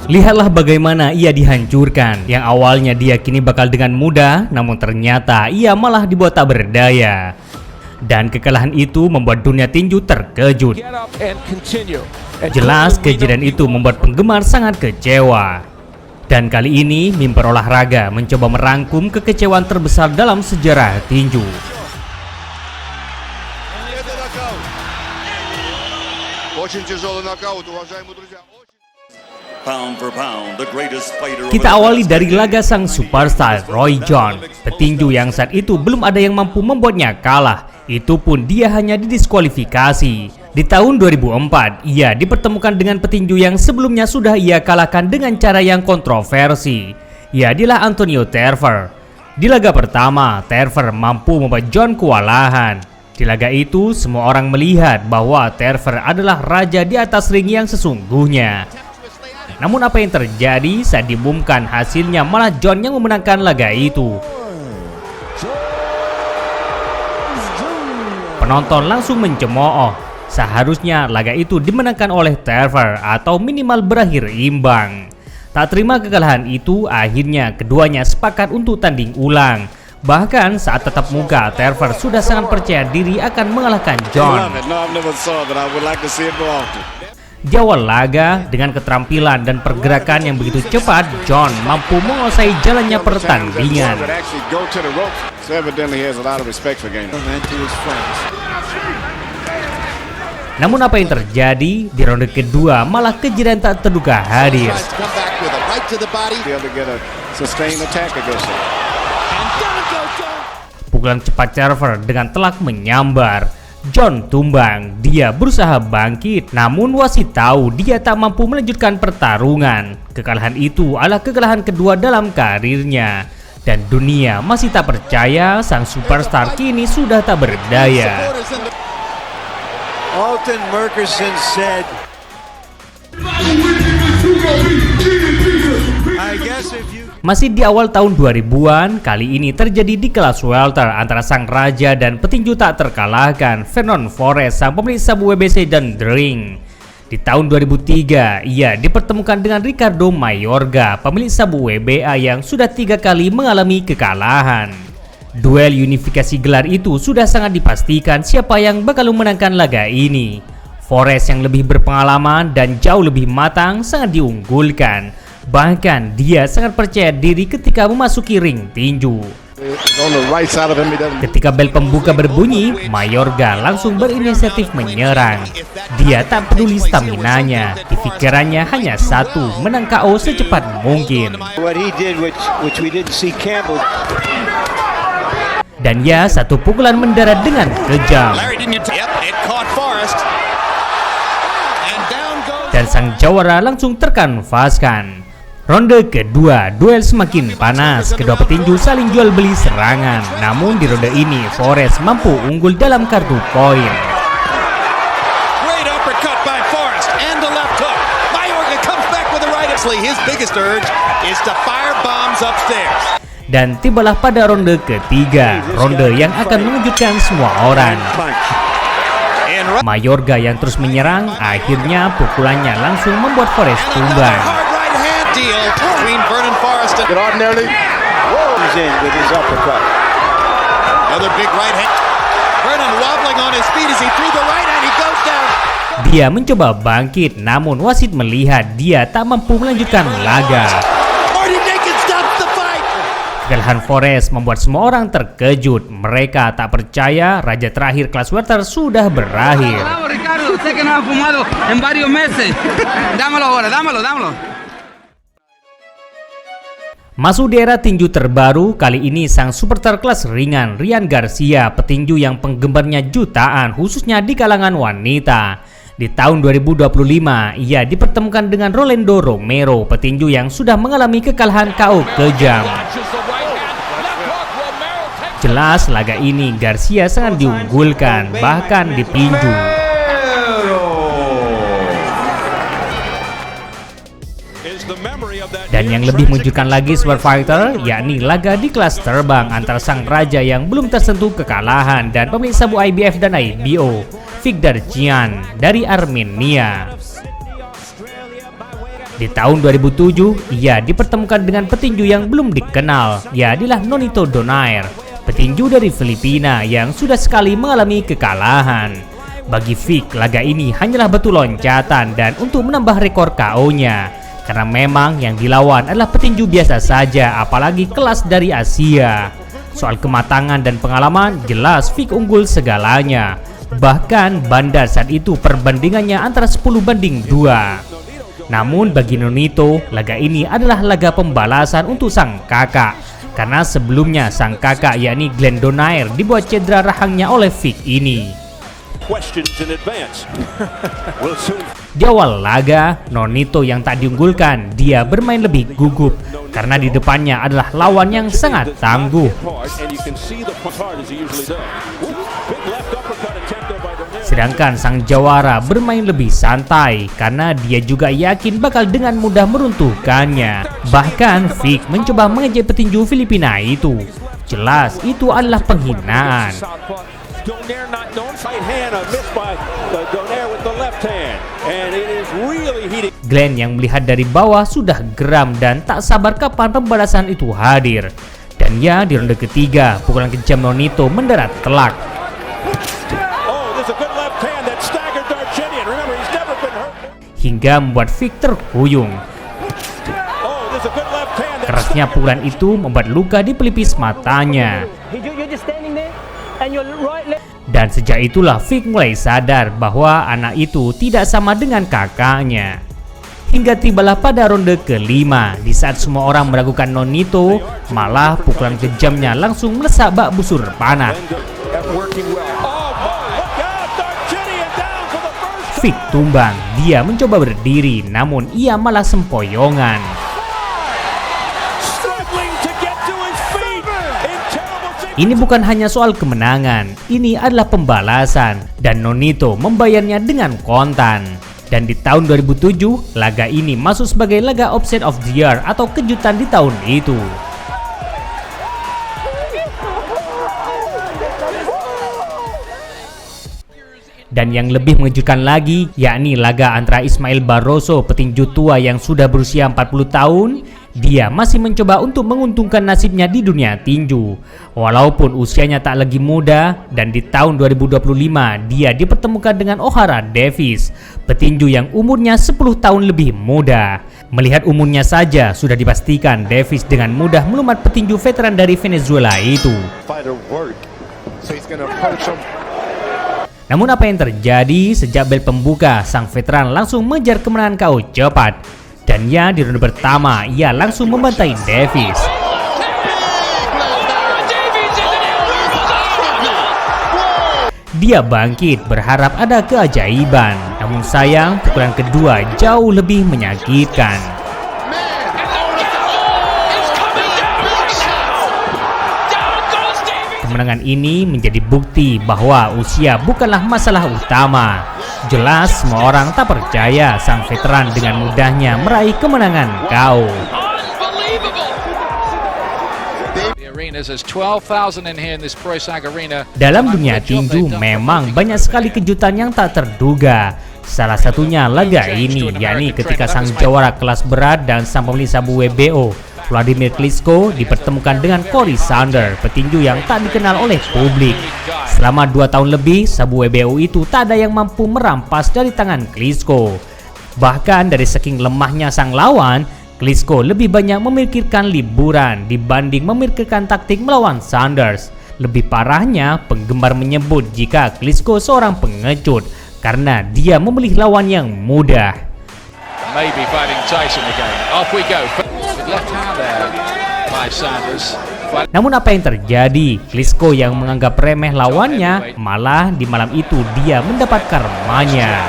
Lihatlah bagaimana ia dihancurkan. Yang awalnya dia kini bakal dengan mudah, namun ternyata ia malah dibuat tak berdaya. Dan kekalahan itu membuat dunia tinju terkejut. Jelas kejadian itu membuat penggemar sangat kecewa. Dan kali ini Mimper Olahraga mencoba merangkum kekecewaan terbesar dalam sejarah tinju. Kita awali dari laga sang superstar Roy Jones, petinju yang saat itu belum ada yang mampu membuatnya kalah. Itu pun dia hanya didiskualifikasi. Di tahun 2004, ia dipertemukan dengan petinju yang sebelumnya sudah ia kalahkan dengan cara yang kontroversi. Ia adalah Antonio Tarver. Di laga pertama, Tarver mampu membuat Jones kewalahan. Di laga itu, semua orang melihat bahwa Tarver adalah raja di atas ring yang sesungguhnya. Namun apa yang terjadi saat diumumkan hasilnya malah Jones yang memenangkan laga itu. Penonton langsung mencemooh. Seharusnya laga itu dimenangkan oleh Tarver atau minimal berakhir imbang. Tak terima kekalahan itu, akhirnya keduanya sepakat untuk tanding ulang. Bahkan saat tatap muka, Tarver sudah sangat percaya diri akan mengalahkan Jones. Di awal laga, dengan keterampilan dan pergerakan yang begitu cepat, Jones mampu menguasai jalannya pertandingan. Namun apa yang terjadi? Di ronde kedua malah kejadian tak terduga hadir. Pukulan cepat Tarver dengan telak menyambar. Jones tumbang. Dia berusaha bangkit, namun wasit tahu dia tak mampu melanjutkan pertarungan. Kekalahan itu adalah kekalahan kedua dalam karirnya. Dan dunia masih tak percaya sang superstar kini sudah tak berdaya. Alton Merkerson said, Masih di awal tahun 2000-an, kali ini terjadi di kelas welter antara sang raja dan petinju tak terkalahkan, Vernon Forrest, sang pemilik sabu WBC dan The Ring. Di tahun 2003, ia dipertemukan dengan Ricardo Mayorga, pemilik sabu WBA yang sudah 3 kali mengalami kekalahan. Duel unifikasi gelar itu sudah sangat dipastikan siapa yang bakal memenangkan laga ini. Forrest yang lebih berpengalaman dan jauh lebih matang sangat diunggulkan. Bahkan dia sangat percaya diri ketika memasuki ring tinju. Ketika bel pembuka berbunyi, Mayorga langsung berinisiatif menyerang. Dia tak peduli staminanya, di pikirannya hanya satu, menang KO secepat mungkin. Dan ya, satu pukulan mendarat dengan kejam. Dan sang jawara langsung terkanvaskan. Ronde kedua, duel semakin panas. Kedua petinju saling jual beli serangan. Namun di ronde ini, Forrest mampu unggul dalam kartu poin. Dan tibalah pada ronde ketiga, ronde yang akan mengejutkan semua orang. Mayorga yang terus menyerang, akhirnya pukulannya langsung membuat Forrest tumbang. Dia mencoba bangkit, namun wasit melihat dia tak mampu melanjutkan laga. Kekalahan Forrest membuat semua orang terkejut. Mereka tak percaya raja terakhir kelas welter sudah berakhir. Masuk di era tinju terbaru, kali ini sang superstar kelas ringan Ryan Garcia, petinju yang penggemarnya jutaan khususnya di kalangan wanita. Di tahun 2025, ia dipertemukan dengan Rolando Romero, petinju yang sudah mengalami kekalahan KO kejam. Jelas laga ini Garcia sangat diunggulkan, bahkan dipinju. Dan yang lebih mengejutkan lagi Super Fighter, yakni laga di kelas terbang antara sang raja yang belum tersentuh kekalahan dan pemilik sabu IBF dan IBO, Viktor Jian dari Armenia. Di tahun 2007, ia dipertemukan dengan petinju yang belum dikenal, yaitu Nonito Donaire, petinju dari Filipina yang sudah sekali mengalami kekalahan. Bagi Vic, laga ini hanyalah batu loncatan dan untuk menambah rekor KO-nya, karena memang yang dilawan adalah petinju biasa saja, apalagi kelas dari Asia. Soal kematangan dan pengalaman, jelas Vic unggul segalanya. Bahkan bandar saat itu perbandingannya antara 10-2. Namun bagi Nonito, laga ini adalah laga pembalasan untuk sang kakak, karena sebelumnya sang kakak yakni Glenn Donaire dibuat cedera rahangnya oleh Vic ini. Di awal laga, Nonito yang tak diunggulkan, dia bermain lebih gugup karena di depannya adalah lawan yang sangat tangguh. Sedangkan sang jawara bermain lebih santai karena dia juga yakin bakal dengan mudah meruntuhkannya. Bahkan Vic mencoba mengejek petinju Filipina itu. Jelas itu adalah penghinaan. Glenn yang melihat dari bawah sudah geram dan tak sabar kapan pembalasan itu hadir. Dan ya, di ronde ketiga, pukulan kejam Nonito mendarat telak. Hingga membuat Vic terkuyung. Kerasnya pukulan itu membuat luka di pelipis matanya. Dan sejak itulah Vic mulai sadar bahwa anak itu tidak sama dengan kakaknya. Hingga tibalah pada ronde kelima, di saat semua orang meragukan Nonito, malah pukulan kejamnya langsung melesak bak busur panah. Vic tumbang, dia mencoba berdiri, namun ia malah sempoyongan. Ini bukan hanya soal kemenangan, ini adalah pembalasan, dan Nonito membayarnya dengan kontan. Dan di tahun 2007, laga ini masuk sebagai laga Upset of the Year atau kejutan di tahun itu. Dan yang lebih mengejutkan lagi, yakni laga antara Ismael Barroso, petinju tua yang sudah berusia 40 tahun, dia masih mencoba untuk menguntungkan nasibnya di dunia tinju. Walaupun usianya tak lagi muda, dan di tahun 2025 dia dipertemukan dengan O'Hara Davis, petinju yang umurnya 10 tahun lebih muda. Melihat umurnya saja, sudah dipastikan Davis dengan mudah melumat petinju veteran dari Venezuela itu. Namun apa yang terjadi? Sejak bel pembuka, sang veteran langsung mengejar kemenangan KO cepat. Dan ya, di ronde pertama, ia langsung membantai Davis. Dia bangkit berharap ada keajaiban. Namun sayang, pukulan kedua jauh lebih menyakitkan. Kemenangan ini menjadi bukti bahwa usia bukanlah masalah utama. Jelas semua orang tak percaya sang veteran dengan mudahnya meraih kemenangan KO. Dalam dunia tinju memang banyak sekali kejutan yang tak terduga. Salah satunya laga ini, yakni ketika sang jawara kelas berat dan sang pemilik sabu WBO Vladimir Klitschko dipertemukan dengan Corey Sanders, petinju yang tak dikenal oleh publik. Selama 2 tahun lebih, sabu WBO itu tak ada yang mampu merampas dari tangan Klitschko. Bahkan dari saking lemahnya sang lawan, Klitschko lebih banyak memikirkan liburan dibanding memikirkan taktik melawan Sanders. Lebih parahnya, penggemar menyebut jika Klitschko seorang pengecut karena dia memilih lawan yang mudah. Maybe fighting Tyson again. Off we go. Left hand there by Sanders. Namun apa yang terjadi? Klitschko yang menganggap remeh lawannya, malah di malam itu dia mendapat karmanya.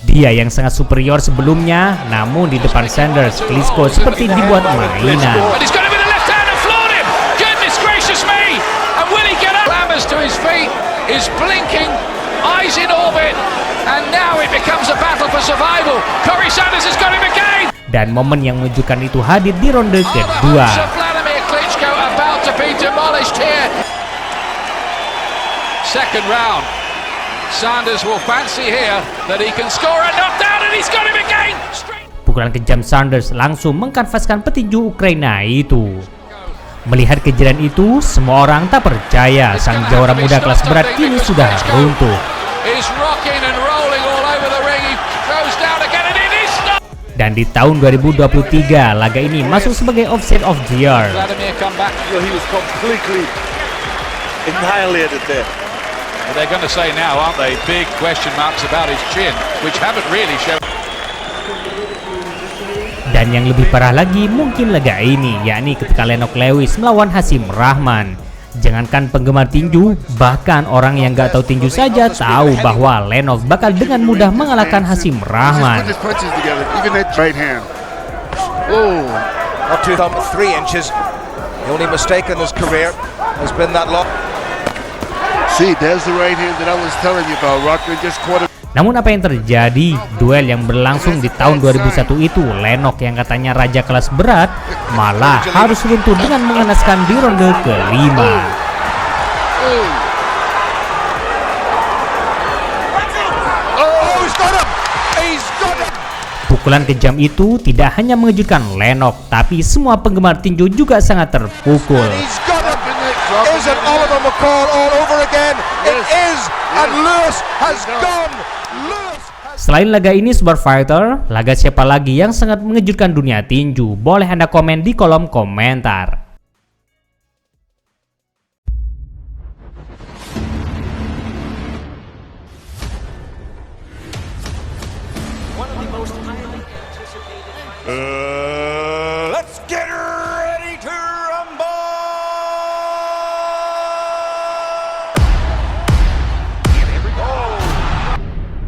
Dia yang sangat superior sebelumnya, namun di depan Sanders, Klitschko seperti dibuat mainan. Eyes in orbit, and now it becomes a battle for survival. Corey Sanders has got him again. Dan momen yang mengejutkan itu hadir di ronde kedua. Vladimir Klitschko about to be demolished here. Second round. Sanders will fancy here that he can score a knockdown, and he's got him again. Pukulan kejam Sanders langsung mengkanvaskan petinju Ukraina itu. Melihat kejadian itu, semua orang tak percaya sang jawara muda kelas berat kini sudah runtuh. He's rocking and rolling all over the ring. He goes down again, and it is not. Dan di tahun 2023, laga ini masuk sebagai Offset of the Year. Vladimir come back. He was completely annihilated there. Well, they're going to say now, aren't they? Big question marks about his chin, which haven't really shown. Dan yang lebih parah lagi mungkin laga ini, yakni ketika Lennox Lewis melawan Hasim Rahman. Jangankan penggemar tinju, bahkan orang yang gak tahu tinju saja tahu bahwa Lennox bakal dengan mudah mengalahkan Hasim Rahman. Up to 3 inches. The only mistake in his career has been that long. See, there's the right hand that I was telling you about. Rockman just caught it. Namun apa yang terjadi? Duel yang berlangsung di tahun 2001 itu, Lennox yang katanya raja kelas berat malah harus runtuh dengan mengenaskan di ronde kelima. Pukulan kejam itu tidak hanya mengejutkan Lennox, tapi semua penggemar tinju juga sangat terpukul. Is it Oliver McCall all over again? It is, and Lewis has gone. Selain laga ini Super Fighter, laga siapa lagi yang sangat mengejutkan dunia tinju? Boleh Anda komen di kolom komentar. Uh,